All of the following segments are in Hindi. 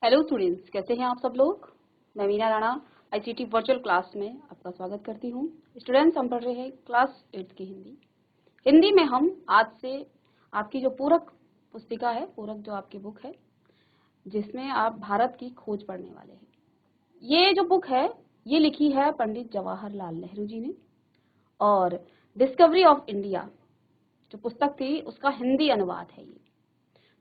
हेलो स्टूडेंट्स, कैसे हैं आप सब लोग। मैं Meena Rana ICT virtual class में आपका स्वागत करती हूं। स्टूडेंट्स, हम पढ़ रहे हैं क्लास 8 की हिंदी में हम आज से आपकी जो पूरक पुस्तिका है, पूरक जो आपकी बुक है जिसमें आप भारत की खोज पढ़ने वाले हैं। ये जो बुक है ये लिखी है पंडित जवाहरलाल नेहरू जी ने, और डिस्कवरी ऑफ इंडिया जो पुस्तक थी उसका हिंदी अनुवाद है ये।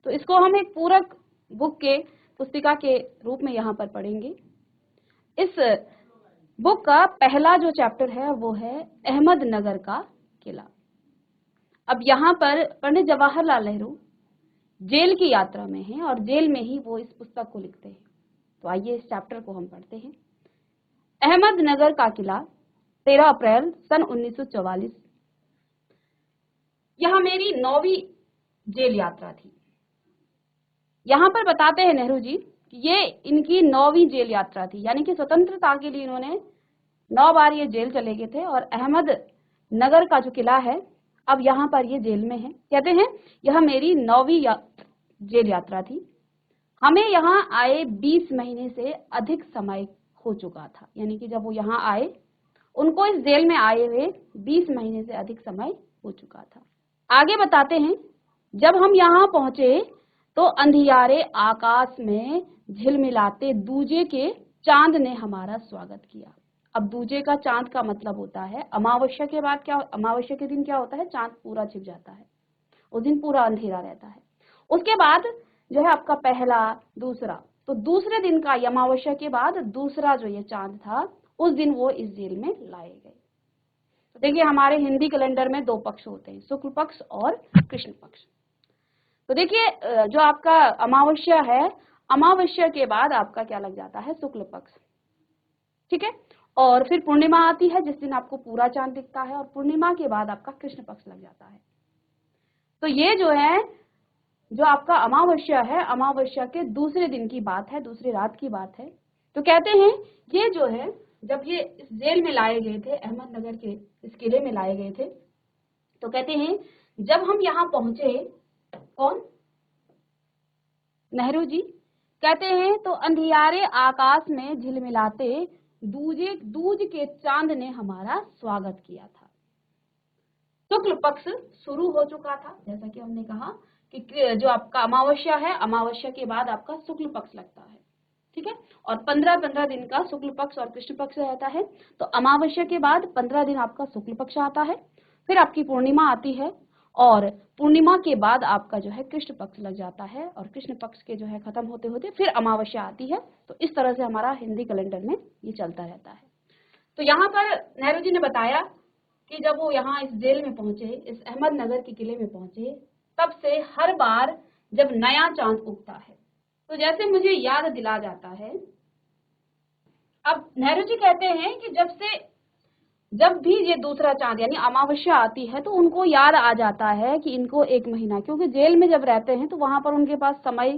तो इसको हम एक पूरक बुक के पुस्तिका के रूप में यहाँ पर पढ़ेंगे। इस बुक का पहला जो चैप्टर है वो है अहमदनगर का किला। अब यहाँ पर पंडित जवाहरलाल नेहरू जेल की यात्रा में हैं और जेल में ही वो इस पुस्तक को लिखते हैं। तो आइए इस चैप्टर को हम पढ़ते हैं। अहमदनगर का किला, 13 अप्रैल सन 1944। यह मेरी 9वीं जेल यात्रा थी। यहाँ पर बताते हैं नेहरू जी कि ये इनकी 9वीं जेल यात्रा थी, यानी कि स्वतंत्रता के लिए इन्होंने 9 बार ये जेल चले गए थे। और अहमदनगर का जो किला है अब यहाँ पर ये जेल में है। कहते हैं यह मेरी 9वीं जेल यात्रा थी। हमें यहाँ आए 20 महीने से अधिक समय हो चुका था, यानी कि जब वो यहाँ आए उनको इस जेल में आए हुए 20 महीने से अधिक समय हो चुका था। आगे बताते हैं, जब हम यहाँ पहुंचे तो अंधियारे आकाश में झिलमिलाते दूजे के चांद ने हमारा स्वागत किया। अब दूजे का चांद का मतलब होता है अमावस्या के बाद क्या, अमावस्या के दिन क्या होता है, चांद पूरा छिप जाता है, उस दिन पूरा अंधेरा रहता है। उसके बाद जो है आपका पहला दूसरा, तो दूसरे दिन का अमावस्या के बाद दूसरा जो ये चांद था उस दिन वो इस जेल में लाए गए। तो देखिए हमारे हिंदी कैलेंडर में 2 पक्ष होते हैं, शुक्ल पक्ष और कृष्ण पक्ष। तो देखिए जो आपका अमावस्या है, अमावस्या के बाद आपका क्या लग जाता है, शुक्ल पक्ष, ठीक है। और फिर पूर्णिमा आती है जिस दिन आपको पूरा चांद दिखता है, और पूर्णिमा के बाद आपका कृष्ण पक्ष लग जाता है। तो ये जो है जो आपका अमावस्या है, अमावस्या के दूसरे दिन की बात है, दूसरी रात की बात है। तो कहते हैं ये जो है जब ये इस जेल में लाए गए थे, अहमदनगर के इस किले में लाए गए थे, तो कहते हैं जब हम यहाँ पहुंचे, कौन, नेहरू जी, कहते हैं तो अंधियारे आकाश में झिलमिलाते दूज के चांद ने हमारा स्वागत किया था। शुक्ल पक्ष शुरू हो चुका था, जैसा कि हमने कहा कि जो आपका अमावस्या है, अमावस्या के बाद आपका शुक्ल पक्ष लगता है, ठीक है। और 15-15 दिन का शुक्ल पक्ष और कृष्ण पक्ष रहता है। तो अमावस्या के बाद 15 दिन आपका शुक्ल पक्ष आता है, फिर आपकी पूर्णिमा आती है, और पूर्णिमा के बाद आपका जो है कृष्ण पक्ष लग जाता है, और कृष्ण पक्ष के जो है खत्म होते होते फिर अमावस्या आती है। तो इस तरह से हमारा हिंदी कैलेंडर में ये चलता रहता है। तो यहाँ पर नेहरू जी ने बताया कि जब वो यहाँ इस जेल में पहुंचे, इस अहमदनगर के किले में पहुंचे, तब से हर बार जब नया चांद उगता है तो जैसे मुझे याद दिला जाता है। अब नेहरू जी कहते हैं कि जब भी ये दूसरा चांद यानी अमावस्या आती है तो उनको याद आ जाता है कि इनको 1 महीना, क्योंकि जेल में जब रहते हैं तो वहां पर उनके पास समय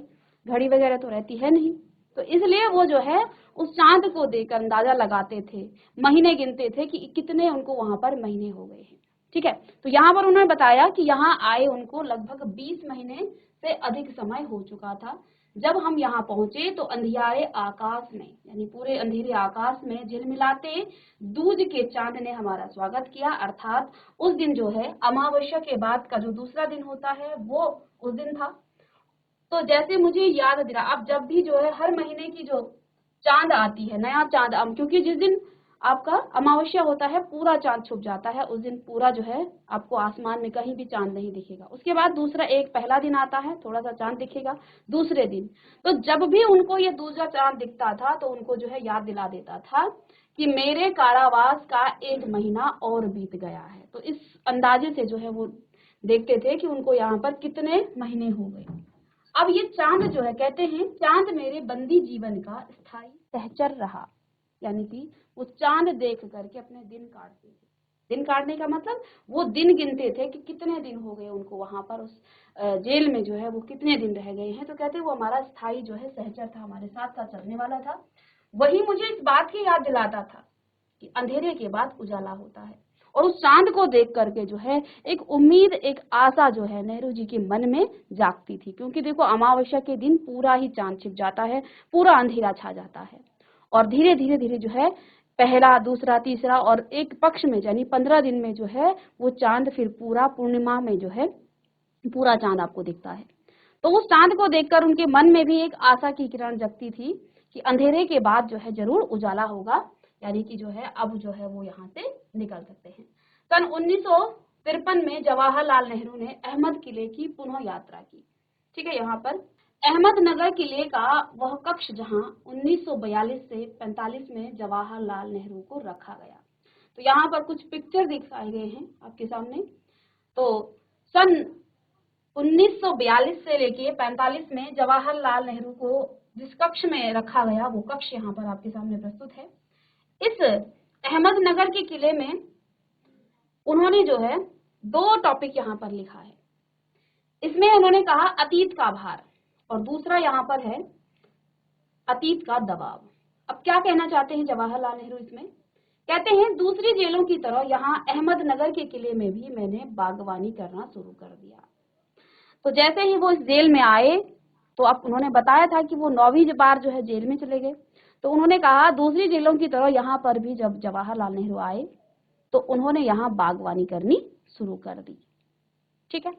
घड़ी वगैरह तो रहती है नहीं, तो इसलिए वो जो है उस चांद को देखकर अंदाजा लगाते थे, महीने गिनते थे कि कितने उनको वहां पर महीने हो गए हैं, ठीक है। तो यहाँ पर उन्होंने बताया कि यहाँ आए उनको लगभग 20 महीने से अधिक समय हो चुका था। जब हम यहाँ पहुंचे तो अंधियारे आकाश में, यानी पूरे अंधेरे आकाश में झिलमिलाते दूज के चांद ने हमारा स्वागत किया, अर्थात उस दिन जो है अमावस्या के बाद का जो दूसरा दिन होता है वो उस दिन था। तो जैसे मुझे याद दिला, अब जब भी जो है हर महीने की जो चांद आती है, नया चांद, क्योंकि जिस दिन आपका अमावस्या होता है पूरा चांद छुप जाता है, उस दिन पूरा जो है आपको आसमान में कहीं भी चांद नहीं दिखेगा। उसके बाद दूसरा एक पहला दिन आता है, थोड़ा सा चांद दिखेगा दूसरे दिन। तो जब भी उनको ये दूसरा चांद दिखता था तो उनको जो है याद दिला देता था कि मेरे कारावास का 1 महीना और बीत गया है। तो इस अंदाजे से जो है वो देखते थे कि उनको यहाँ पर कितने महीने हो गए। अब ये चांद जो है, कहते हैं चांद मेरे बंदी जीवन का स्थायी सहचर रहा, यानी कि वो चांद देख करके अपने दिन काटते थे। दिन काटने का मतलब वो दिन गिनते थे कि कितने दिन हो गए उनको वहां पर उस जेल में जो है वो कितने दिन रह गए हैं। तो कहते हैं वो हमारा स्थायी जो है सहचर था, हमारे साथ साथ चलने वाला था। वही मुझे इस बात की याद दिलाता था कि अंधेरे के बाद उजाला होता है, और उस चांद को देख करके जो है एक उम्मीद, एक आशा जो है नेहरू जी के मन में जागती थी, क्योंकि देखो अमावस्या के दिन पूरा ही चांद छिप जाता है, पूरा अंधेरा छा जाता है और धीरे धीरे धीरे जो है पहला, दूसरा, तीसरा और एक पक्ष में यानी 15 दिन में जो है वो चांद फिर पूरा पूर्णिमा में जो है पूरा चांद आपको दिखता है। तो उस चांद को देखकर उनके मन में भी एक आशा की किरण जगती थी कि अंधेरे के बाद जो है जरूर उजाला होगा, यानी कि जो है अब जो है वो यहाँ से निकल सकते हैं। सन 1953 में जवाहरलाल नेहरू ने अहमद किले की पुनः यात्रा की। ठीक है, यहाँ पर अहमदनगर किले का वह कक्ष जहां 1942 से 45 में जवाहरलाल नेहरू को रखा गया। तो यहाँ पर कुछ पिक्चर दिखाए गए हैं आपके सामने। तो सन 1942 से लेके 45 में जवाहरलाल नेहरू को जिस कक्ष में रखा गया वो कक्ष यहाँ पर आपके सामने प्रस्तुत है। इस अहमदनगर के किले में उन्होंने जो है 2 टॉपिक यहाँ पर लिखा है। इसमें उन्होंने कहा अतीत का भार और दूसरा यहाँ पर है अतीत का दबाव। अब क्या कहना चाहते हैं जवाहरलाल नेहरू इसमें? कहते हैं दूसरी जेलों की तरह यहाँ अहमदनगर के किले में भी मैंने बागवानी करना शुरू कर दिया। तो जैसे ही वो इस जेल में आए तो अब उन्होंने बताया था कि वो 9वीं बार जो है जेल में चले गए। तो उन्होंने कहा दूसरी जेलों की तरह यहाँ पर भी जब जवाहरलाल नेहरू आए तो उन्होंने यहाँ बागवानी करनी शुरू कर दी। ठीक है,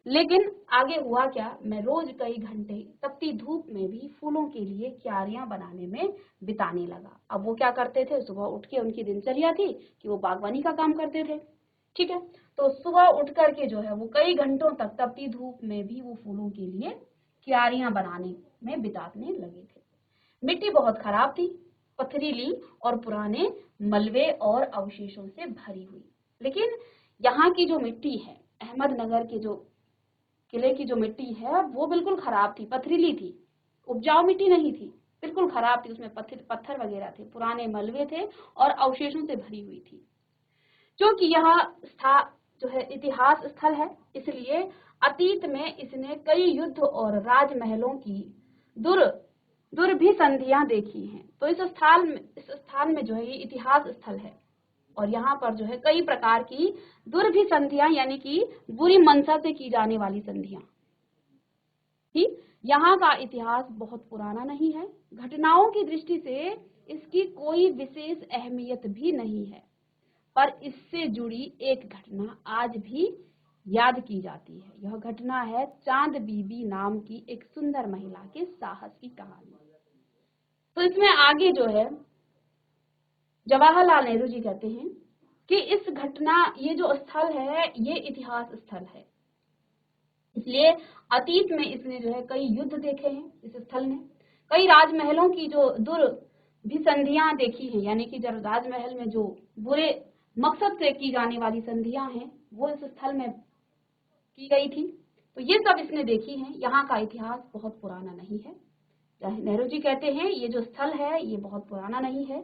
लेकिन आगे हुआ क्या, मैं रोज कई घंटे तपती धूप में भी फूलों के लिए क्यारियां बनाने में बिताने लगा। अब वो क्या करते थे, सुबह उठ के उनकी दिनचर्या थी कि वो बागवानी का काम करते थे। ठीक है, तो सुबह उठ करके जो है वो कई घंटों तक तपती धूप में भी वो फूलों के लिए क्यारियां बनाने में बिताने लगे थे। मिट्टी बहुत खराब थी, पथरीली और पुराने मलबे और अवशेषों से भरी हुई। लेकिन यहाँ की जो मिट्टी है, अहमदनगर के जो किले की जो मिट्टी है वो बिल्कुल खराब थी, पथरीली थी, उपजाऊ मिट्टी नहीं थी, बिल्कुल खराब थी। उसमें पत्थर वगैरह थे, पुराने मलबे थे और अवशेषों से भरी हुई थी। क्योंकि यह जो है इतिहास स्थल है, इसलिए अतीत में इसने कई युद्ध और राजमहलों की दुर्भिसंधियां देखी हैं। तो इस स्थान में जो है ये इतिहास स्थल है और यहाँ पर जो है कई प्रकार की दुर्भिसंधियां यानी कि बुरी मंशा से की जाने वाली संधियां थी। यहाँ का इतिहास बहुत पुराना नहीं है, घटनाओं की दृष्टि से इसकी कोई विशेष अहमियत भी नहीं है, पर इससे जुड़ी एक घटना आज भी याद की जाती है। यह घटना है चांद बीबी नाम की एक सुंदर महिला के साहस की कहानी। तो इसमें आगे जो है जवाहरलाल नेहरू जी कहते हैं कि इस घटना, ये जो स्थल है ये इतिहास स्थल है, इसलिए अतीत में इसने जो है कई युद्ध देखे हैं इस स्थल ने, कई राजमहलों की जो दुर्भिसंधियां देखी हैं, यानी कि जब राजमहल में जो बुरे मकसद से की जाने वाली संधियां हैं वो इस स्थल में की गई थी। तो ये सब इसने देखी हैं। यहाँ का इतिहास बहुत पुराना नहीं है। नेहरू जी कहते हैं ये जो स्थल है ये बहुत पुराना नहीं है,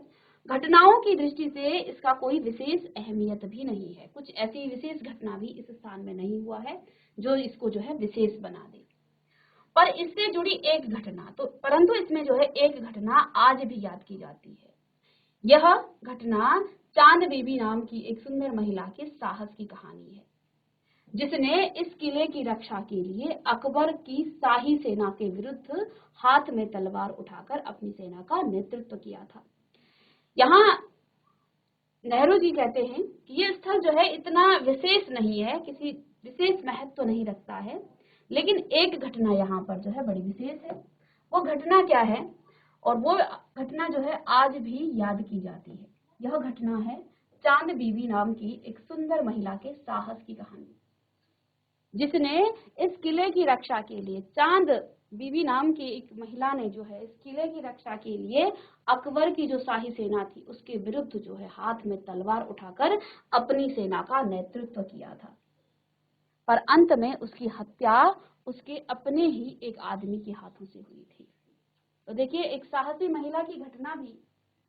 घटनाओं की दृष्टि से इसका कोई विशेष अहमियत भी नहीं है। कुछ ऐसी विशेष घटना भी इस स्थान में नहीं हुआ है जो इसको जो है विशेष बना दे। पर इससे जुड़ी एक घटना तो, परंतु इसमें जो है एक घटना आज भी याद की जाती है। यह घटना चांद बीबी नाम की एक सुंदर महिला के साहस की कहानी है, जिसने इस किले की रक्षा के लिए अकबर की शाही सेना के विरुद्ध हाथ में तलवार उठाकर अपनी सेना का नेतृत्व किया था। यहाँ नेहरू जी कहते हैं कि ये स्थल जो है इतना विशेष नहीं है, किसी विशेष महत्व तो नहीं रखता है, लेकिन एक घटना यहाँ पर जो है बड़ी विशेष है। वो घटना क्या है, और वो घटना जो है आज भी याद की जाती है। यह घटना है चांद बीबी नाम की एक सुंदर महिला के साहस की कहानी, जिसने इस किले की रक्षा के लिए, चांद बीबी नाम की एक महिला ने जो है इस किले की रक्षा के लिए अकबर की जो शाही सेना थी उसके विरुद्ध जो है हाथ में तलवार उठाकर अपनी सेना का नेतृत्व किया था। पर अंत में उसकी हत्या उसके अपने ही एक आदमी के हाथों से हुई थी। तो देखिए एक साहसी महिला की घटना भी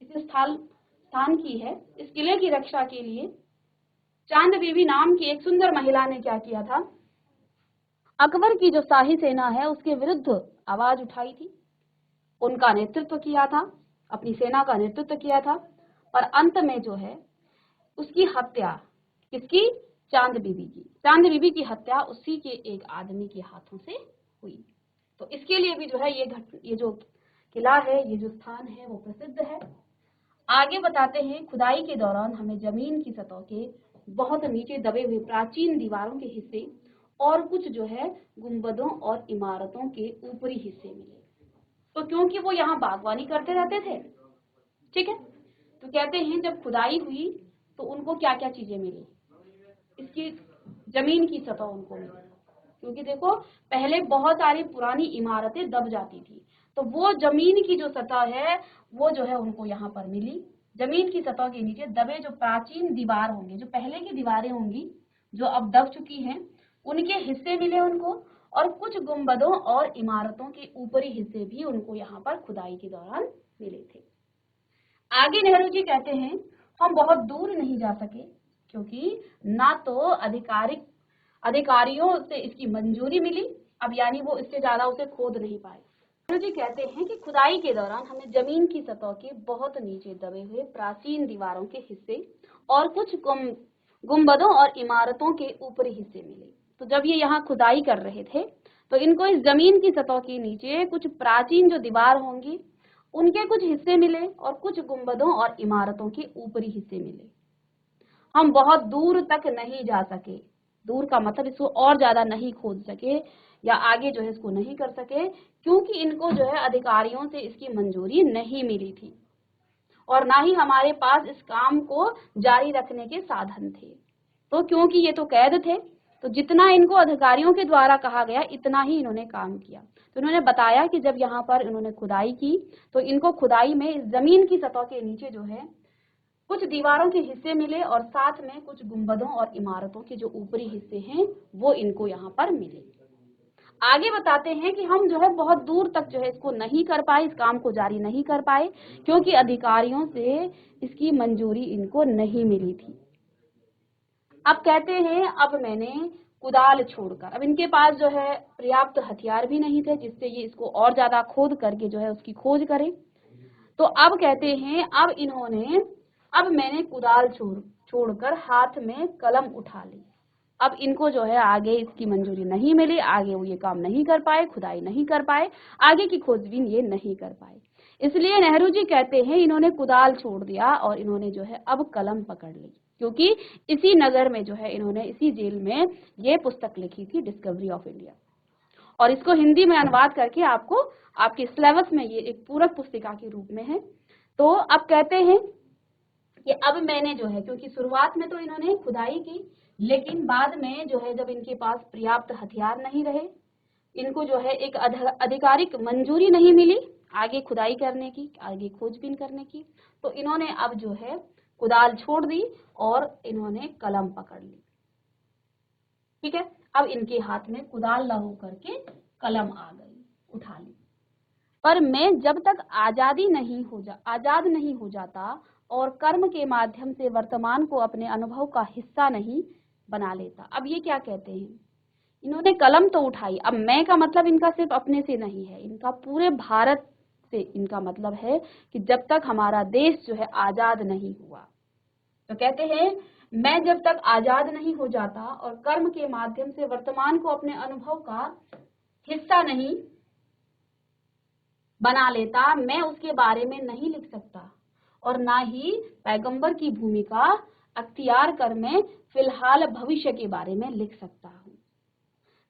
इस स्थान की है। इस किले की रक्षा के लिए चांद बीबी नाम की एक सुंदर महिला ने क्या किया था, अकबर की जो शाही सेना है उसके विरुद्ध आवाज उठाई थी, उनका नेतृत्व किया था, अपनी सेना का नेतृत्व किया था, पर अंत में जो है उसकी हत्या किसकी? चांद बीबी की। चांद बीबी की हत्या उसी के एक आदमी के हाथों से हुई। तो इसके लिए भी जो है ये जो किला है, ये जो स्थान है वो प्रसिद्ध है। आगे बताते हैं, खुदाई के दौरान हमें जमीन की सतह के बहुत नीचे दबे हुए प्राचीन दीवारों के हिस्से और कुछ जो है गुंबदों और इमारतों के ऊपरी हिस्से मिले। तो क्योंकि वो यहाँ बागवानी करते रहते थे, ठीक है, तो कहते हैं जब खुदाई हुई तो उनको क्या क्या चीजें मिली? इसकी जमीन की सतह उनको मिली, क्योंकि देखो पहले बहुत सारी पुरानी इमारतें दब जाती थी, तो वो जमीन की जो सतह है वो जो है उनको यहाँ पर मिली। जमीन की सतह के नीचे दबे जो प्राचीन दीवार होंगे, जो पहले की दीवारें होंगी जो अब दब चुकी हैं, उनके हिस्से मिले उनको, और कुछ गुंबदों और इमारतों के ऊपरी हिस्से भी उनको यहाँ पर खुदाई के दौरान मिले थे। आगे नेहरू जी कहते हैं, हम बहुत दूर नहीं जा सके क्योंकि ना तो अधिकारियों से इसकी मंजूरी मिली, अब यानी वो इससे ज्यादा उसे खोद नहीं पाए। नेहरू जी कहते हैं कि खुदाई के दौरान हमें जमीन की सतह के बहुत नीचे दबे हुए प्राचीन दीवारों के हिस्से और कुछ गुंबदों और इमारतों के ऊपरी हिस्से मिले। तो जब ये यहाँ खुदाई कर रहे थे तो इनको इस जमीन की सतह के नीचे कुछ प्राचीन जो दीवार होंगी उनके कुछ हिस्से मिले और कुछ गुंबदों और इमारतों के ऊपरी हिस्से मिले। हम बहुत दूर तक नहीं जा सके, दूर का मतलब इसको और ज्यादा नहीं खोद सके या आगे जो है इसको नहीं कर सके, क्योंकि इनको जो है अधिकारियों से इसकी मंजूरी नहीं मिली थी और ना ही हमारे पास इस काम को जारी रखने के साधन थे। तो क्योंकि ये तो कैद थे, तो जितना इनको अधिकारियों के द्वारा कहा गया इतना ही इन्होंने काम किया। तो इन्होंने बताया कि जब यहाँ पर इन्होंने खुदाई की तो इनको खुदाई में इस जमीन की सतह के नीचे जो है कुछ दीवारों के हिस्से मिले और साथ में कुछ गुंबदों और इमारतों के जो ऊपरी हिस्से हैं वो इनको यहाँ पर मिले। आगे बताते हैं कि हम जो है बहुत दूर तक जो है इसको नहीं कर पाए, इस काम को जारी नहीं कर पाए, क्योंकि अधिकारियों से इसकी मंजूरी इनको नहीं मिली थी। अब कहते हैं, अब मैंने कुदाल छोड़कर, अब इनके पास जो है पर्याप्त हथियार भी नहीं थे जिससे ये इसको और ज्यादा खोद करके जो है उसकी खोज करें। तो अब कहते हैं, अब मैंने कुदाल छोड़कर हाथ में कलम उठा ली। अब इनको जो है आगे इसकी मंजूरी नहीं मिली, आगे वो ये काम नहीं कर पाए, खुदाई नहीं कर पाए, आगे की खोजबीन ये नहीं कर पाए। इसलिए नेहरू जी कहते हैं इन्होंने कुदाल छोड़ दिया और इन्होंने जो है अब कलम पकड़ ली, क्योंकि इसी नगर में जो है इन्होंने इसी जेल में ये पुस्तक लिखी थी, डिस्कवरी ऑफ इंडिया, और इसको हिंदी में अनुवाद करके आपको आपके सिलेबस में ये एक पूरक पुस्तिका के रूप में है। तो अब कहते हैं कि अब मैंने जो है, क्योंकि शुरुआत में तो इन्होंने खुदाई की, लेकिन बाद में जो है जब इनके पास पर्याप्त हथियार नहीं रहे, इनको जो है एक आधिकारिक मंजूरी नहीं मिली आगे खुदाई करने की, आगे खोजबीन करने की, तो इन्होंने अब जो है कुदाल छोड़ दी और इन्होंने कलम पकड़ ली। ठीक है, अब इनके हाथ में कुदाल न हो करके कलम आ गई, उठा ली। पर मैं जब तक आजाद नहीं हो जाता और कर्म के माध्यम से वर्तमान को अपने अनुभव का हिस्सा नहीं बना लेता। अब ये क्या कहते हैं, इन्होंने कलम तो उठाई, अब मैं का मतलब इनका सिर्फ अपने से नहीं है, इनका पूरे भारत से इनका मतलब है कि जब तक हमारा देश जो है आजाद नहीं हुआ, तो कहते हैं मैं जब तक आजाद नहीं हो जाता और कर्म के माध्यम से वर्तमान को अपने अनुभव का हिस्सा नहीं बना लेता, मैं उसके बारे में नहीं लिख सकता और ना ही पैगंबर की भूमिका अख्तियार कर मैं फिलहाल भविष्य के बारे में लिख सकता हूँ।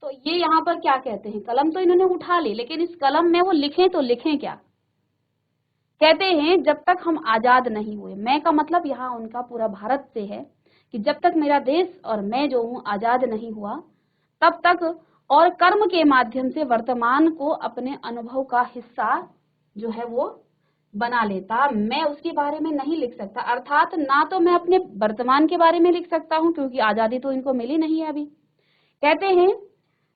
तो ये यहाँ पर क्या कहते हैं, कलम तो इन्होंने उठा ली, लेकिन इस कलम में वो लिखें तो लिखें क्या? कहते हैं जब तक हम आजाद नहीं हुए, मैं का मतलब यहाँ उनका पूरा भारत से है कि जब तक मेरा देश और मैं जो हूँ आजाद नहीं हुआ, तब तक और कर्म के माध्यम से वर्तमान को अपने अनुभव का हिस्सा जो है वो बना लेता, मैं उसके बारे में नहीं लिख सकता। अर्थात ना तो मैं अपने वर्तमान के बारे में लिख सकता हूँ क्योंकि आजादी तो इनको मिली नहीं है अभी। कहते हैं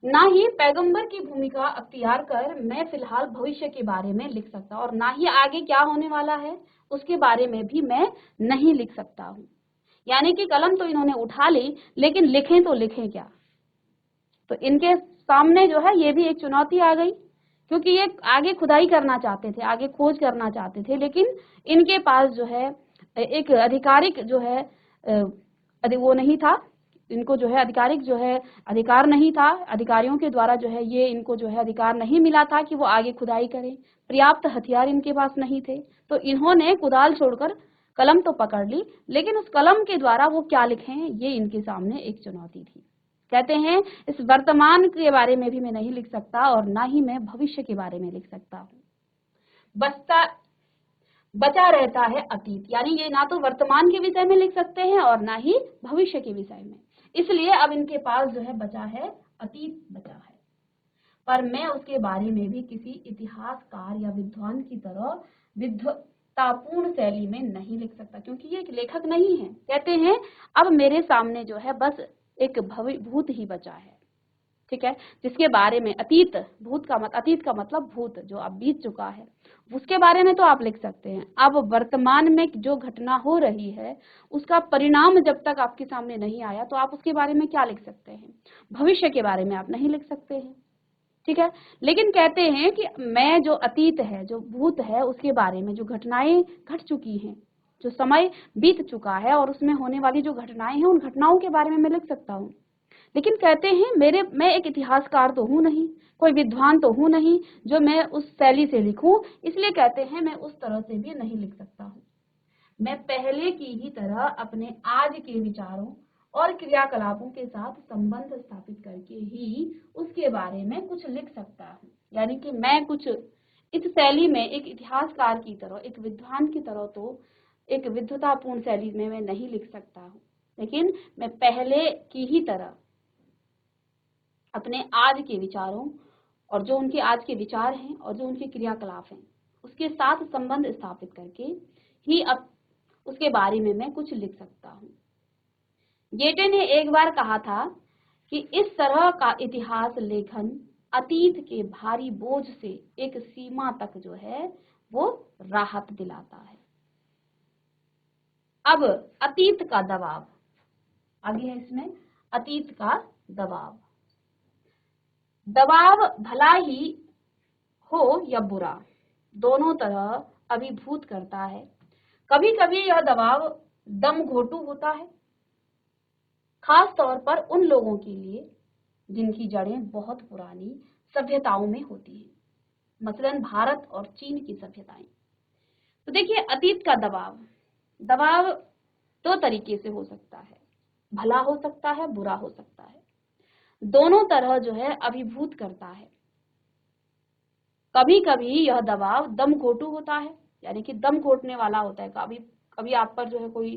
ना ही पैगंबर की भूमिका अख्तियार कर मैं फिलहाल भविष्य के बारे में लिख सकता और ना ही आगे क्या होने वाला है उसके बारे में भी मैं नहीं लिख सकता हूँ। यानी कि कलम तो इन्होंने उठा ली, लेकिन लिखें तो लिखें क्या? तो इनके सामने जो है ये भी एक चुनौती आ गई, क्योंकि ये आगे खुदाई करना चाहते थे, आगे खोज करना चाहते थे, लेकिन इनके पास जो है एक आधिकारिक जो है वो नहीं था, इनको जो है आधिकारिक जो है अधिकार नहीं था, अधिकारियों के द्वारा जो है ये इनको जो है अधिकार नहीं मिला था कि वो आगे खुदाई करें, पर्याप्त हथियार इनके पास नहीं थे, तो इन्होंने कुदाल छोड़कर कलम तो पकड़ ली, लेकिन उस कलम के द्वारा वो क्या लिखें ये इनके सामने एक चुनौती थी। कहते हैं इस वर्तमान के बारे में भी मैं नहीं लिख सकता और ना ही मैं भविष्य के बारे में लिख सकता हूँ, बचा रहता है अतीत, यानी ये ना तो वर्तमान के विषय में लिख सकते हैं और ना ही भविष्य के विषय में, इसलिए अब इनके पास जो है बचा है अतीत बचा है, पर मैं उसके बारे में भी किसी इतिहासकार या विद्वान की तरह विद्वतापूर्ण शैली में नहीं लिख सकता, क्योंकि ये एक लेखक नहीं है। कहते हैं अब मेरे सामने जो है बस एक भूत ही बचा है, ठीक है, जिसके बारे में अतीत का मतलब भूत, जो अब बीत चुका है, उसके बारे में तो आप लिख सकते हैं। अब वर्तमान में जो घटना हो रही है उसका परिणाम जब तक आपके सामने नहीं आया तो आप उसके बारे में क्या लिख सकते हैं, भविष्य के बारे में आप नहीं लिख सकते हैं, ठीक है। लेकिन कहते हैं कि मैं जो अतीत है, जो भूत है, उसके बारे में जो घटनाएं घट चुकी हैं, जो समय बीत चुका है और उसमें होने वाली जो घटनाएं हैं, उन घटनाओं के बारे में मैं लिख सकता हूँ। लेकिन कहते हैं मैं एक इतिहासकार तो हूँ नहीं, कोई विद्वान तो हूँ नहीं जो मैं उस शैली से लिखूं, इसलिए कहते हैं मैं उस तरह से भी नहीं लिख सकता हूँ। मैं पहले की ही तरह अपने आज के विचारों और क्रियाकलापों के साथ संबंध स्थापित करके ही उसके बारे में कुछ लिख सकता हूँ, यानी कि मैं कुछ इस शैली में एक इतिहासकार की तरह, एक विद्वान की तरह तो एक विद्वतापूर्ण शैली में मैं नहीं लिख सकता हूँ, लेकिन मैं पहले की ही तरह अपने आज के विचारों और जो उनके आज के विचार हैं और जो उनके क्रियाकलाप हैं उसके साथ संबंध स्थापित करके ही अब उसके बारे में मैं कुछ लिख सकता हूँ। गेटे ने एक बार कहा था कि इस तरह का इतिहास लेखन अतीत के भारी बोझ से एक सीमा तक जो है वो राहत दिलाता है। अब अतीत का दबाव आगे है, इसमें अतीत का दबाव भला ही हो या बुरा दोनों तरह अभिभूत करता है। कभी कभी यह दबाव दम घोटू होता है, खास तौर पर उन लोगों के लिए जिनकी जड़ें बहुत पुरानी सभ्यताओं में होती हैं, मसलन भारत और चीन की सभ्यताएं। तो देखिए अतीत का दबाव दो तरीके से हो सकता है, भला हो सकता है, बुरा हो सकता है, दोनों तरह जो है अभिभूत करता है। कभी कभी यह दबाव दम घोटू होता है, यानी कि दम घोटने वाला होता है। कभी आप पर जो है कोई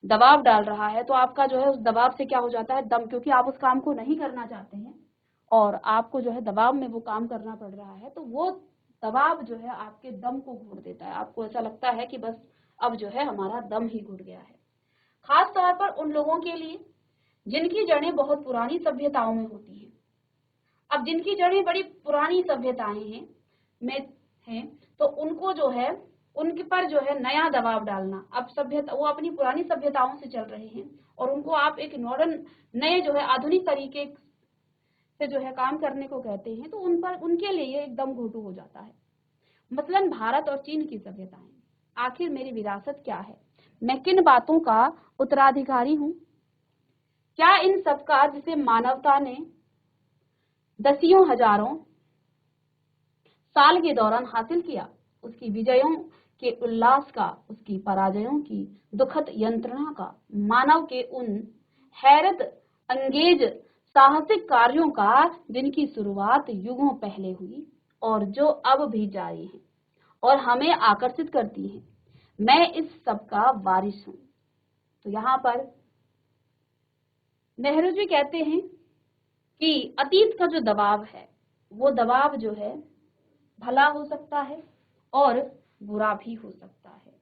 दबाव डाल रहा है तो आपका जो है उस दबाव से क्या हो जाता है दम, क्योंकि आप उस काम को नहीं करना चाहते हैं और आपको जो है दबाव में वो काम करना पड़ रहा है, तो वो दबाव जो है आपके दम को घोट देता है। आपको ऐसा लगता है कि बस अब जो है हमारा दम ही घुट गया है। खास तौर पर उन लोगों के लिए जिनकी जड़ें बहुत पुरानी सभ्यताओं में होती हैं। अब जिनकी जड़ें बड़ी पुरानी सभ्यताएं हैं तो उनको जो है उनके पर जो है नया दबाव डालना, अब सभ्यता वो अपनी पुरानी सभ्यताओं से चल रहे हैं और उनको आप एक मॉडर्न नए जो है आधुनिक तरीके से जो है काम करने को कहते हैं, तो उनके लिए ये एकदम घोटू हो जाता है। मसलन भारत और चीन की सभ्यताएं, आखिर मेरी विरासत क्या है, मैं किन बातों का उत्तराधिकारी हूँ, क्या इन सब का जिसे मानवता ने दसियों हजारों साल के दौरान हासिल किया, उसकी विजयों के उल्लास का, उसकी पराजयों की दुखद यंत्रणा का, मानव के उन हैरत अंगेज साहसिक कार्यों का जिनकी शुरुआत युगों पहले हुई और जो अब भी जारी हैं और हमें आकर्षित करती हैं, मैं इस सब का वारिस हूँ। तो यहाँ पर नेहरू जी कहते हैं कि अतीत का जो दबाव है वो दबाव जो है भला हो सकता है और बुरा भी हो सकता है।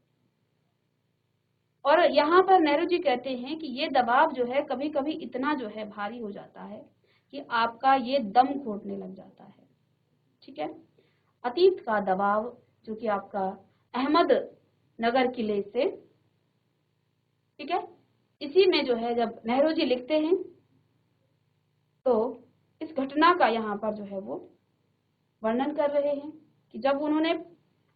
और यहाँ पर नेहरू जी कहते हैं कि ये दबाव जो है कभी कभी इतना जो है भारी हो जाता है कि आपका ये दम घोटने लग जाता है, ठीक है। अतीत का दबाव जो कि आपका अहमदनगर किले से, ठीक है, इसी में जो है जब नेहरू जी लिखते हैं तो इस घटना का यहाँ पर जो है वो वर्णन कर रहे हैं कि जब उन्होंने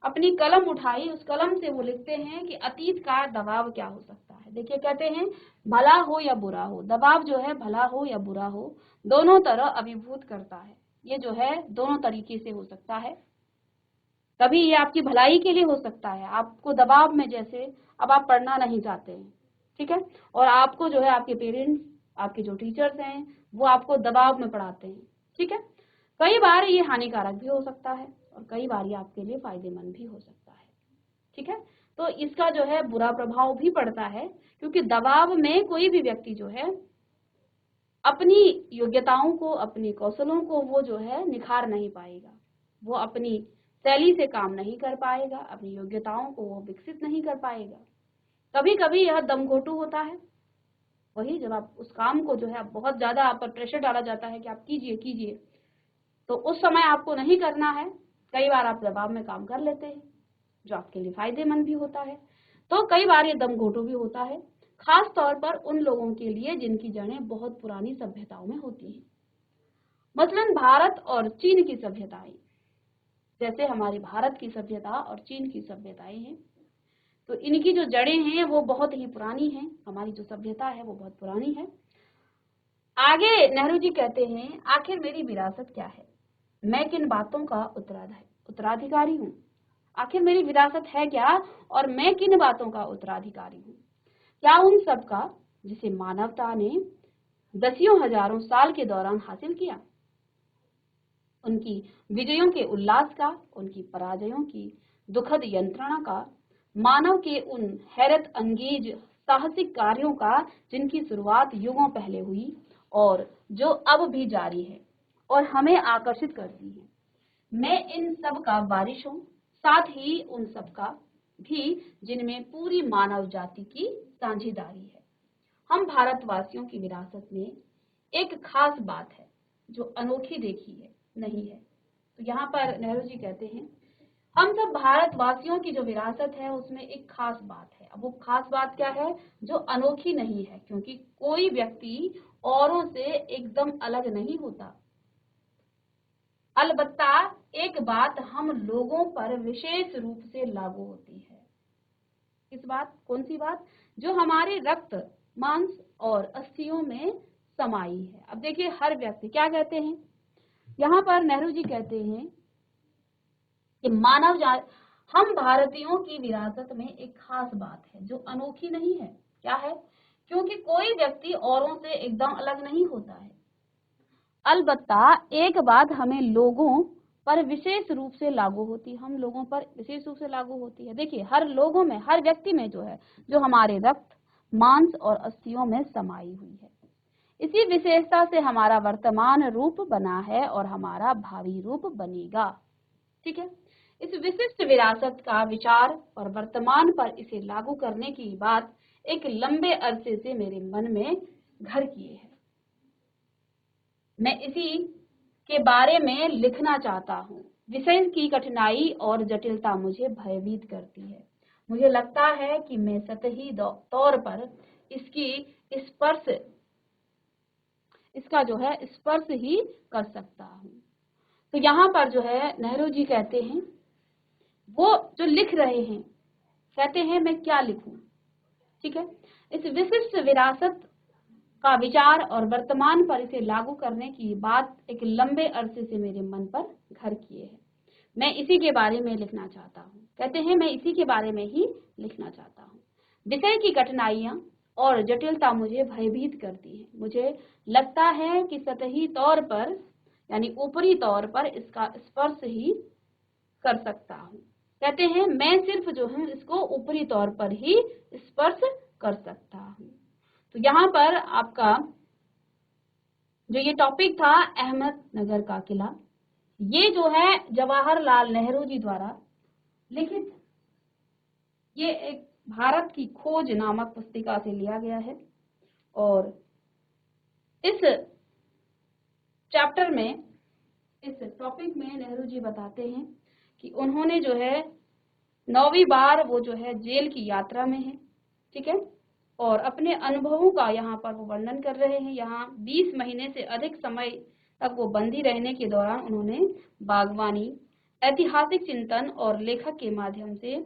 अपनी कलम उठाई, उस कलम से वो लिखते हैं कि अतीत का दबाव क्या हो सकता है। देखिए कहते हैं भला हो या बुरा हो, दबाव जो है भला हो या बुरा हो, दोनों तरह अभिभूत करता है। ये जो है दोनों तरीके से हो सकता है। कभी ये आपकी भलाई के लिए हो सकता है, आपको दबाव में, जैसे अब आप पढ़ना नहीं चाहते हैं, ठीक है, और आपको जो है आपके पेरेंट्स, आपके जो टीचर्स हैं वो आपको दबाव में पढ़ाते हैं, ठीक है। कई बार ये हानिकारक भी हो सकता है और कई बार ये आपके लिए फायदेमंद भी हो सकता है, ठीक है। तो इसका जो है बुरा प्रभाव भी पड़ता है, क्योंकि दबाव में कोई भी व्यक्ति जो है अपनी योग्यताओं को, अपने कौशलों को वो जो है निखार नहीं पाएगा, वो अपनी शैली से काम नहीं कर पाएगा, अपनी योग्यताओं को वो विकसित नहीं कर पाएगा। कभी कभी यह दमघोटू होता है, वही जब आप उस काम को जो है बहुत ज्यादा आप पर प्रेशर डाला जाता है कि आप कीजिए कीजिए, तो उस समय आपको नहीं करना है। कई बार आप दबाव में काम कर लेते हैं जो आपके लिए फायदेमंद भी होता है, तो कई बार ये दमघोटू भी होता है, खास तौर पर उन लोगों के लिए जिनकी जड़ें बहुत पुरानी सभ्यताओं में होती हैं। मसलन भारत और चीन की सभ्यताएं, जैसे हमारे भारत की सभ्यता और चीन की सभ्यताएं हैं, तो इनकी जो जड़ें हैं वो बहुत ही पुरानी हैं, हमारी जो सभ्यता है वो बहुत पुरानी है। आगे नेहरू जी कहते हैं, आखिर मेरी विरासत क्या है, मैं किन बातों का उत्तराधिकारी हूँ। आखिर मेरी विरासत है क्या और मैं किन बातों का उत्तराधिकारी हूँ। क्या उन सब का जिसे मानवता ने दसियों हजारों साल के दौरान हासिल किया, उनकी विजयों के उल्लास का, उनकी पराजयों की दुखद यंत्रणा का, मानव के उन हैरत अंगेज साहसिक कार्यों का जिनकी शुरुआत युगों पहले हुई और जो अब भी जारी है और हमें आकर्षित करती है। मैं इन सब का वारिश हूँ, साथ ही उन सब का भी जिनमें पूरी मानव जाति की साझेदारी है। हम भारतवासियों की विरासत में एक खास बात है जो अनोखी देखी है नहीं है। तो यहाँ पर नेहरू जी कहते हैं, हम सब भारतवासियों की जो विरासत है उसमें एक खास बात है। अब वो खास बात क्या है, जो अनोखी नहीं है, क्योंकि कोई व्यक्ति औरों से एकदम अलग नहीं होता। अलबत्ता एक बात हम लोगों पर विशेष रूप से लागू होती है। किस बात, कौन सी बात, जो हमारे रक्त, मांस और अस्थियों में समाई है। अब देखिए हर व्यक्ति क्या कहते हैं, यहाँ पर नेहरू जी कहते हैं कि मानव जाति, हम भारतीयों की विरासत में एक खास बात है जो अनोखी नहीं है। क्या है, क्योंकि कोई व्यक्ति औरों से एकदम अलग नहीं होता है। अलबत्ता एक बात हमें लोगों पर विशेष रूप से लागू होती है, हम लोगों पर विशेष रूप से लागू होती है। देखिए हर लोगों में, हर व्यक्ति में जो है, जो हमारे रक्त, मांस और अस्थियों में समाई हुई है। इसी विशेषता से हमारा वर्तमान रूप बना है और हमारा भावी रूप बनेगा, ठीक है। इस विशिष्ट विरासत का विचार और वर्तमान पर इसे लागू करने की बात एक लंबे अरसे से मेरे मन में घर किए है। मैं इसी के बारे में लिखना चाहता हूँ। विषय की कठिनाई और जटिलता मुझे भयभीत करती है। मुझे लगता है कि मैं सतही तौर पर इसका जो है स्पर्श ही कर सकता हूँ। तो यहाँ पर जो है नेहरू जी कहते हैं, वो जो लिख रहे हैं, कहते हैं मैं क्या लिखूं, ठीक है। इस विशिष्ट विरासत का विचार और वर्तमान पर इसे लागू करने की बात एक लंबे अरसे से मेरे मन पर घर किए है। मैं इसी के बारे में लिखना चाहता हूँ। कहते हैं मैं इसी के बारे में ही लिखना चाहता हूँ। विषय की कठिनाइयां और जटिलता मुझे भयभीत करती है। मुझे लगता है कि सतही तौर पर, यानी ऊपरी तौर पर इसका स्पर्श ही कर सकता हूँ। कहते हैं मैं सिर्फ जो है इसको ऊपरी तौर पर ही स्पर्श कर सकता हूँ। तो यहाँ पर आपका जो ये टॉपिक था अहमदनगर का किला, ये जो है जवाहरलाल नेहरू जी द्वारा लिखित, ये एक भारत की खोज नामक पुस्तिका से लिया गया है। और इस चैप्टर में, इस टॉपिक में नेहरू जी बताते हैं कि उन्होंने जो है 9वीं बार वो जो है जेल की यात्रा में है, ठीक है, और अपने अनुभवों का यहाँ पर वो वर्णन कर रहे हैं। यहाँ 20 महीने से अधिक समय तक वो बंदी रहने के दौरान उन्होंने बागवानी, ऐतिहासिक चिंतन और लेखक के माध्यम से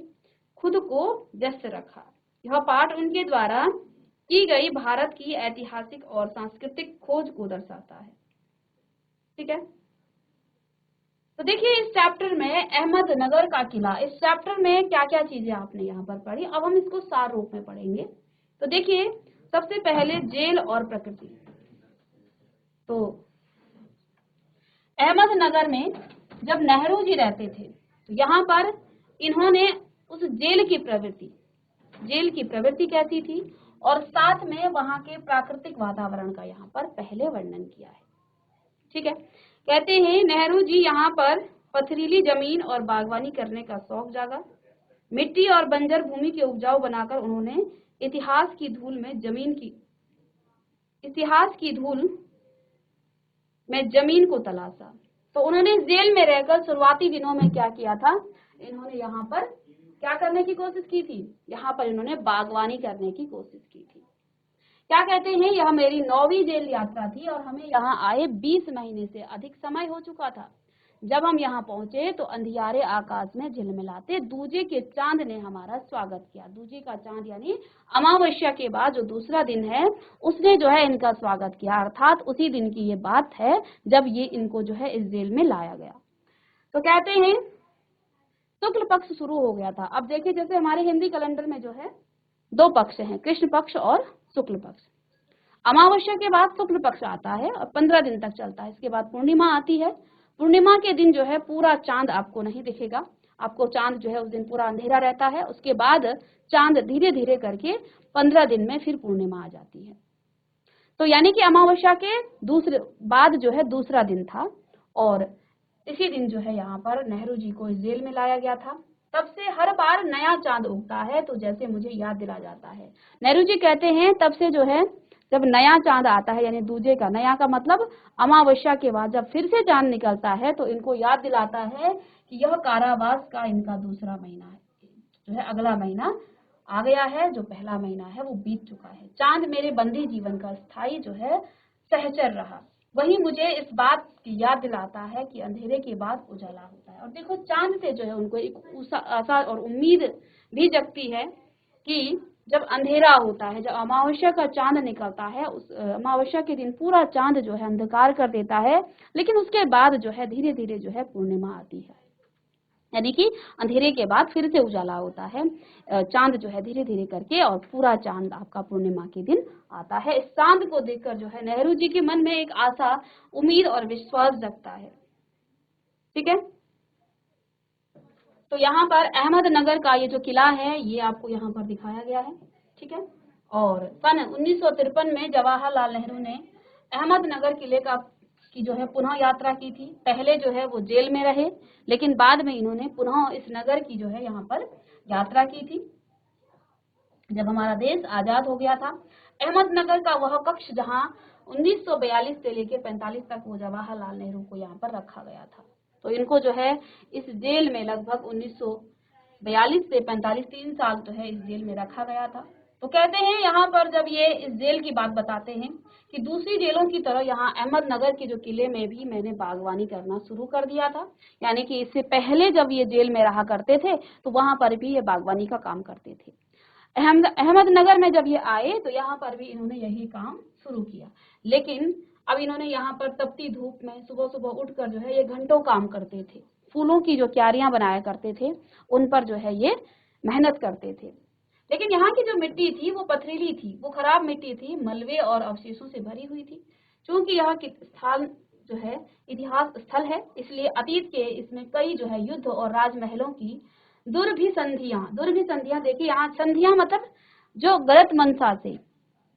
खुद को व्यस्त रखा। यह पाठ उनके द्वारा की गई भारत की ऐतिहासिक और सांस्कृतिक खोज को दर्शाता है। ठीक है, तो देखिए इस चैप्टर में अहमदनगर का किला, इस चैप्टर में क्या क्या चीजें आपने यहाँ पर पढ़ी, अब हम इसको सार रूप में पढ़ेंगे। तो देखिए सबसे पहले जेल और प्रकृति। तो अहमदनगर में जब नेहरू जी रहते थे तो यहाँ पर इन्होंने उस जेल की प्रवृत्ति कैसी थी और साथ में वहां के प्राकृतिक वातावरण का यहाँ पर पहले वर्णन किया है। ठीक है, कहते हैं नेहरू जी यहाँ पर पथरीली जमीन और बागवानी करने का शौक जागा। मिट्टी और बंजर भूमि के उपजाऊ बनाकर उन्होंने इतिहास की धूल में जमीन को तलाशा। तो उन्होंने जेल में रहकर शुरुआती दिनों में क्या किया था, इन्होंने यहाँ पर क्या करने की कोशिश की थी, यहाँ पर इन्होंने बागवानी करने की कोशिश की थी। क्या कहते हैं, यह मेरी 9वीं जेल यात्रा थी और हमें यहाँ आए 20 महीने से अधिक समय हो चुका था। जब हम यहाँ पहुंचे तो अंधियारे आकाश में झिलमिलाते दूजे के चांद ने हमारा स्वागत किया। दूजे का चांद यानी अमावस्या के बाद जो दूसरा दिन है उसने जो है इनका स्वागत किया, अर्थात उसी दिन की ये बात है जब ये इनको जो है इस जेल में लाया गया। तो कहते हैं शुक्ल पक्ष शुरू हो गया था। अब देखिए जैसे हमारे हिंदी कैलेंडर में जो है 2 पक्ष हैं, कृष्ण पक्ष और शुक्ल पक्ष। अमावस्या के बाद शुक्ल पक्ष आता है और 15 दिन तक चलता है। इसके बाद पूर्णिमा आती है। पूर्णिमा के दिन जो है पूरा चांद आपको नहीं दिखेगा, आपको चांद जो है उस दिन पूरा अंधेरा रहता है। उसके बाद चांद धीरे धीरे करके 15 दिन में फिर पूर्णिमा आ जाती है। तो यानी कि अमावस्या के दूसरे बाद जो है दूसरा दिन था और इसी दिन जो है यहाँ पर नेहरू जी को इस जेल में लाया गया था। तब से हर बार नया चांद उगता है तो जैसे मुझे याद दिला जाता है। नेहरू जी कहते हैं तब से जो है जब नया चांद आता है, यानी दूजे का, नया का मतलब अमावस्या के बाद जब फिर से चांद निकलता है तो इनको याद दिलाता है कि यह कारावास का इनका दूसरा महीना है, जो है अगला महीना आ गया है, जो पहला महीना है वो बीत चुका है। चांद मेरे बंदी जीवन का स्थायी जो है सहचर रहा, वही मुझे इस बात की याद दिलाता है कि अंधेरे के बाद उजाला होता है। और देखो चांद से जो है उनको एक आशा और उम्मीद भी जगती है कि जब अंधेरा होता है, जब अमावस्या का चांद निकलता है, उस अमावस्या के दिन पूरा चांद जो है अंधकार कर देता है, लेकिन उसके बाद जो है धीरे धीरे जो है पूर्णिमा आती है, यानी कि अंधेरे के बाद फिर से उजाला होता है। चांद जो है धीरे धीरे करके और पूरा चांद आपका पूर्णिमा के दिन आता है। इस चांद को देखकर जो है नेहरू जी के मन में एक आशा, उम्मीद और विश्वास जगता है। ठीक है, तो यहाँ पर अहमदनगर का ये जो किला है ये आपको यहाँ पर दिखाया गया है। ठीक है, और सन 1953 में जवाहरलाल नेहरू ने अहमदनगर किले की जो है पुनः यात्रा की थी। पहले जो है वो जेल में रहे, लेकिन बाद में इन्होंने पुनः इस नगर की जो है यहाँ पर यात्रा की थी जब हमारा देश आजाद हो गया था। अहमदनगर का वह कक्ष जहाँ 1942 से लेकर 45 तक वो जवाहरलाल नेहरू को यहाँ पर रखा गया था। तो इनको जो है इस जेल में लगभग 1942 से 45 3 साल जो है इस जेल में रखा गया था। तो कहते हैं यहाँ पर जब ये इस जेल की बात बताते हैं कि दूसरी जेलों की तरह यहाँ अहमदनगर के जो किले में भी मैंने बागवानी करना शुरू कर दिया था, यानी कि इससे पहले जब ये जेल में रहा करते थे तो वहां पर भी ये बागवानी का काम करते थे। अहमदनगर में जब ये आए तो यहाँ पर भी इन्होंने यही काम शुरू किया, लेकिन अब इन्होंने यहाँ पर तपती धूप में सुबह सुबह उठकर जो है ये घंटों काम करते थे। फूलों की जो क्यारियां बनाया करते थे उन पर जो है ये मेहनत करते थे। लेकिन यहाँ की जो मिट्टी थी वो पथरीली थी, वो खराब मिट्टी थी, मलबे और अवशेषों से भरी हुई थी। क्योंकि यहाँ की स्थान जो है इतिहास स्थल है, इसलिए अतीत के इसमें कई जो है युद्ध और राजमहलों की दुर्भिसंधियां देखिए, यहाँ संधियां मतलब जो गलत मंशा से,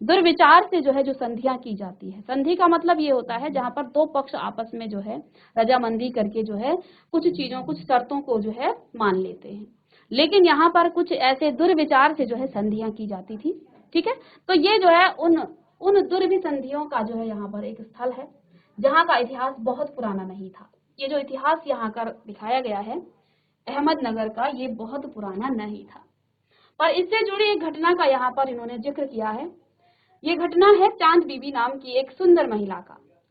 दुर्विचार से जो है जो संधियां की जाती है। संधि का मतलब ये होता है जहां पर 2 पक्ष आपस में जो है रजामंदी करके जो है कुछ चीजों, कुछ शर्तों को जो है मान लेते हैं, लेकिन यहाँ पर कुछ ऐसे दुर्विचार से जो है संधियां की जाती थी। ठीक है, तो ये जो है उन दुर्भिसंधियों का जो है यहाँ पर एक स्थल है जहाँ का इतिहास बहुत पुराना नहीं था। ये जो इतिहास यहाँ का दिखाया गया है अहमदनगर का, ये बहुत पुराना नहीं था, पर इससे जुड़ी एक घटना का यहाँ पर इन्होंने जिक्र किया है। ये घटना है चांद बीबी नाम की एक सुंदर महिला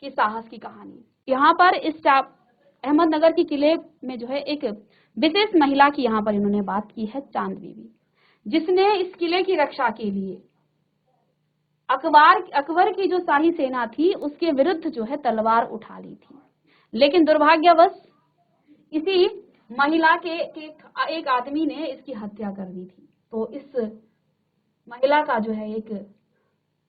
की साहस की कहानी। यहाँ पर इस अहमदनगर के किले में जो है एक विशेष महिला की यहाँ पर इन्होंने बात की है, चांद बीबी, जिसने इस किले की रक्षा के लिए अकबर की जो शाही सेना थी उसके विरुद्ध जो है तलवार उठा ली थी। लेकिन दुर्भाग्यवश इसी महिला के एक आदमी ने इसकी हत्या कर दी थी। तो इस महिला का जो है एक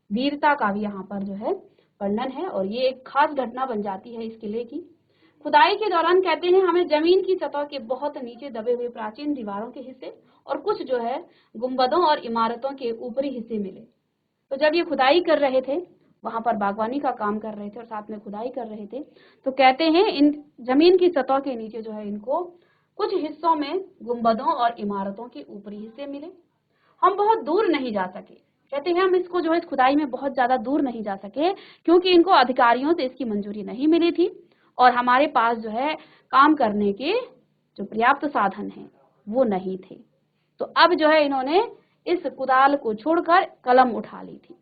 वीरता का भी यहाँ पर जो है वर्णन है और ये एक खास घटना बन जाती है इस किले की। खुदाई के दौरान कहते हैं हमें जमीन की सतह के बहुत नीचे दबे हुए प्राचीन दीवारों के हिस्से और कुछ जो है गुंबदों और इमारतों के ऊपरी हिस्से मिले। तो जब ये खुदाई कर रहे थे, वहां पर बागवानी का काम कर रहे थे और साथ में खुदाई कर रहे थे, तो कहते हैं इन जमीन की सतह के नीचे जो है इनको कुछ हिस्सों में गुंबदों और इमारतों के ऊपरी हिस्से मिले। हम बहुत दूर नहीं जा सके, कहते हैं हम इसको जो है खुदाई में बहुत ज्यादा दूर नहीं जा सके क्योंकि इनको अधिकारियों से इसकी मंजूरी नहीं मिली थी और हमारे पास जो है काम करने के जो पर्याप्त साधन हैं वो नहीं थे। तो अब जो है इन्होंने इस कुदाल को छोड़कर कलम उठा ली थी।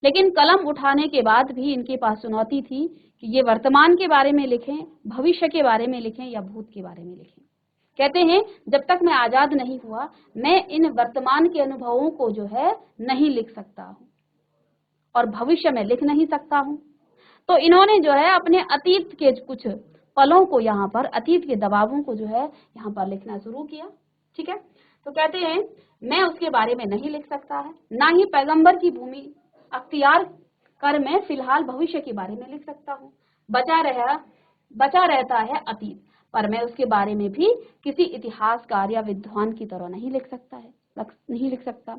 लेकिन कलम उठाने के बाद भी इनके पास चुनौती थी कि ये वर्तमान के बारे में लिखें, भविष्य के बारे में लिखें या भूत के बारे में लिखें। कहते हैं जब तक मैं आजाद नहीं हुआ मैं इन वर्तमान के अनुभवों को जो है नहीं लिख सकता हूं और भविष्य में लिख नहीं सकता हूं। तो इन्होंने जो है अपने अतीत के कुछ पलों को यहाँ पर, अतीत के दबावों को जो है यहाँ पर लिखना शुरू किया। ठीक है, तो कहते हैं मैं उसके बारे में नहीं लिख सकता है, ना ही पैगंबर की भूमि अख्तियार कर मैं फिलहाल भविष्य के बारे में लिख सकता हूँ। बचा रहता है अतीत, पर मैं उसके बारे में भी किसी इतिहासकार या विद्वान की तरह नहीं लिख सकता।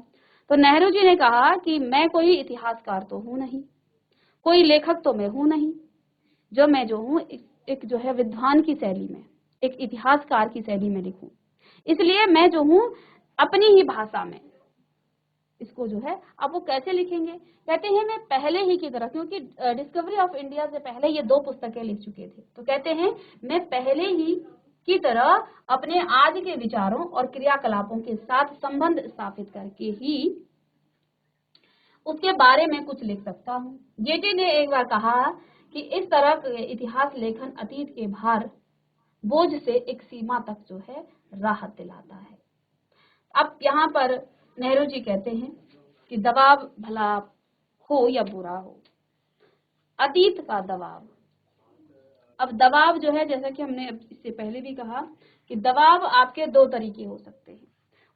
तो नेहरू जी ने कहा कि मैं कोई इतिहासकार तो हूं नहीं, कोई लेखक तो मैं हूं नहीं, मैं जो हूं एक जो है विद्वान की शैली में, एक इतिहासकार की शैली में लिखूं। इसलिए मैं जो हूं अपनी ही भाषा में इसको जो है, अब वो कैसे लिखेंगे? कहते हैं मैं पहले ही की तरह, क्योंकि डिस्कवरी ऑफ इंडिया से पहले ये 2 पुस्तकें लिख चुके थे, तो कहते हैं मैं पहले ही की तरह अपने आज के विचारों और क्रियाकलापों के साथ संबंध स्थापित करके ही उसके बारे में कुछ लिख सकता हूँ। जेटी ने एक बार कहा कि इस तरह के इतिहास लेखन अतीत के भार बोझ से एक सीमा तक जो है राहत दिलाता है। अब यहाँ पर नेहरू जी कहते हैं कि दबाव भला हो या बुरा हो, अतीत का दबाव। अब दबाव जो है, जैसा कि हमने इससे पहले भी कहा कि दबाव आपके 2 तरीके हो सकते हैं,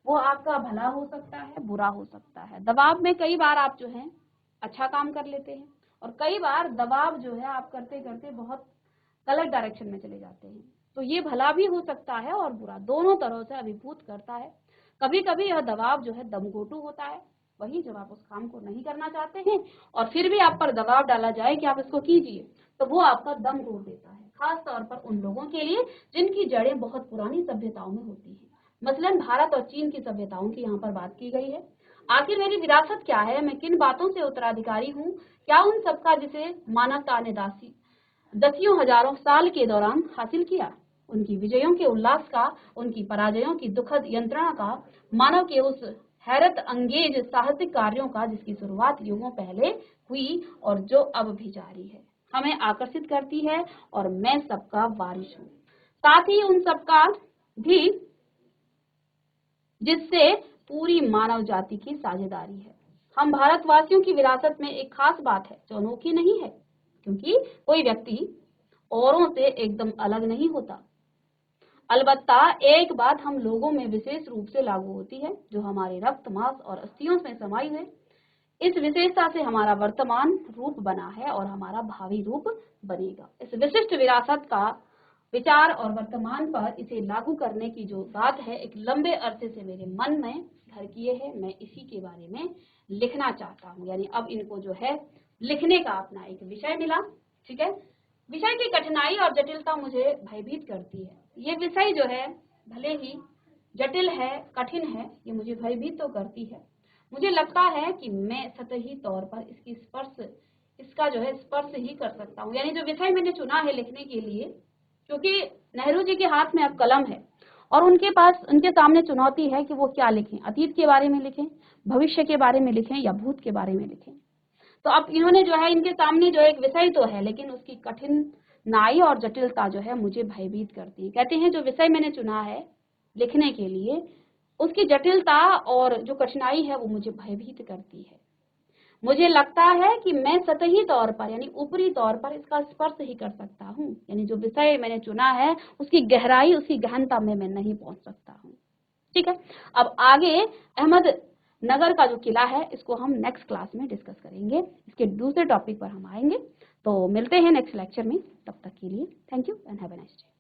वो आपका भला हो सकता है, बुरा हो सकता है। दबाव में कई बार आप जो है अच्छा काम कर लेते हैं और कई बार दबाव जो है आप करते करते बहुत गलत डायरेक्शन में चले जाते हैं। तो ये भला भी हो सकता है और बुरा, दोनों तरह से अभिभूत करता है। कभी कभी यह दबाव जो है दमघोटू होता है, वही जब आप उस काम को नहीं करना चाहते हैं और फिर भी आप पर दबाव डाला जाए कि आप इसको कीजिए, तो वो आपका दम घोट देता है, खास तौर पर उन लोगों के लिए जिनकी जड़ें बहुत पुरानी सभ्यताओं में होती हैं। मसलन भारत और चीन की सभ्यताओं की यहाँ पर बात की गई है। आखिर मेरी विरासत क्या है, मैं किन बातों से उत्तराधिकारी हूँ, क्या उन सबका जिसे मानवता ने दसियों हजारों साल के दौरान हासिल किया, उनकी विजयों के उल्लास का, उनकी पराजयों की दुखद यंत्रणा का, मानव के उस हैरत अंगेज साहसिक कार्यों का जिसकी शुरुआत युगों पहले हुई और जो अब भी जारी है, हमें आकर्षित करती है और मैं सबका वारिस हूँ, साथ ही उन सबका भी जिससे पूरी मानव जाति की साझेदारी है। हम भारतवासियों की विरासत में एक खास बात है जो अनोखी नहीं है, क्योंकि कोई व्यक्ति औरों से एकदम अलग नहीं होता। अलबत्ता एक बात हम लोगों में विशेष रूप से लागू होती है जो हमारे रक्त, मांस और अस्थियों में समाई है। इस विशेषता से हमारा वर्तमान रूप बना है और हमारा भावी रूप बनेगा। इस विशिष्ट विरासत का विचार और वर्तमान पर इसे लागू करने की जो बात है, एक लंबे अरसे से मेरे मन में घर किए है, मैं इसी के बारे में लिखना चाहता हूँ। यानी अब इनको जो है लिखने का अपना एक विषय मिला। ठीक है, विषय की कठिनाई और जटिलता मुझे भयभीत करती है। ये विषय जो है भले ही जटिल है, कठिन है, ये मुझे भयभीत तो करती है। मुझे लगता है कि मैं सतही तौर पर इसका जो है स्पर्श ही कर सकता हूँ। यानी जो विषय मैंने चुना है लिखने के लिए, क्योंकि नेहरू जी के हाथ में अब कलम है और उनके सामने चुनौती है कि वो क्या लिखें, अतीत के बारे में लिखें, भविष्य के बारे में लिखें या भूत के बारे में लिखें। तो अब इन्होंने जो है इनके सामने जो एक विषय तो है, लेकिन उसकी कठिनाई और जटिलता जो है मुझे भयभीत करती है। कहते हैं जो विषय मैंने चुना है लिखने के लिए, उसकी जटिलता और जो कठिनाई है वो मुझे भयभीत करती है। मुझे लगता है कि मैं सतही तौर पर यानी ऊपरी तौर पर इसका स्पर्श ही कर सकता हूँ, यानी जो विषय मैंने चुना है उसकी गहराई, उसकी गहनता में मैं नहीं पहुंच सकता हूँ। ठीक है, अब आगे अहमदनगर का जो किला है इसको हम नेक्स्ट क्लास में डिस्कस करेंगे, इसके दूसरे टॉपिक पर हम आएंगे। तो मिलते हैं नेक्स्ट लेक्चर में, तब तक के लिए thank you and have a nice day.